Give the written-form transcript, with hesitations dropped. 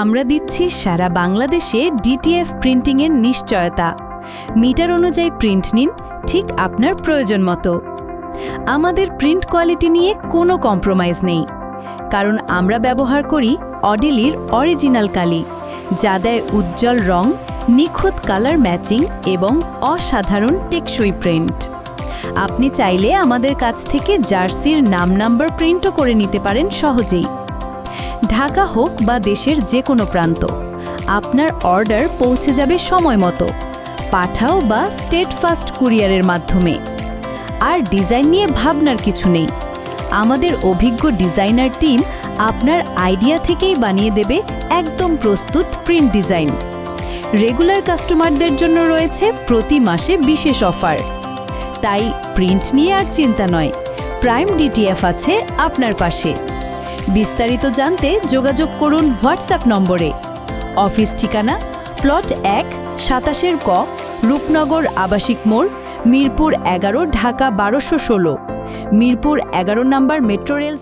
আমরা দিচ্ছি সারা বাংলাদেশে ডিটিএফ প্রিন্টিংয়ের নিশ্চয়তা। মিটার অনুযায়ী প্রিন্ট নিন, ঠিক আপনার প্রয়োজন মতো। আমাদের প্রিন্ট কোয়ালিটি নিয়ে কোনো কম্প্রোমাইজ নেই, কারণ আমরা ব্যবহার করি অডিলির অরিজিনাল কালি, যা দেয় উজ্জ্বল রং, নিখুঁত কালার ম্যাচিং এবং অসাধারণ টেকসই প্রিন্ট। আপনি চাইলে আমাদের কাছ থেকে জার্সির নাম্বার প্রিন্টও করে নিতে পারেন সহজেই। ঢাকা হোক বা দেশের যে কোনো প্রান্ত, আপনার অর্ডার পৌঁছে যাবে সময় মতো, পাঠাও বা স্টেটফাস্ট কুরিয়ারের মাধ্যমে। আর ডিজাইন নিয়ে ভাবনার কিছু নেই, আমাদের অভিজ্ঞ ডিজাইনার টিম আপনার আইডিয়া থেকেই বানিয়ে দেবে একদম প্রস্তুত প্রিন্ট ডিজাইন। রেগুলার কাস্টমারদের জন্য রয়েছে প্রতি মাসে বিশেষ অফার। তাই প্রিন্ট নিয়ে আর চিন্তা নয়, প্রাইম ডিটিএফ আছে আপনার পাশে। বিস্তারিত জানতে যোগাযোগ করুন হোয়াটসঅ্যাপ নম্বরে। অফিস ঠিকানা প্লট 1, 27 ক, রূপনগর আবাসিক মোড়, মিরপুর 11, ঢাকা 1216, মিরপুর 11 নম্বর মেট্রো রেল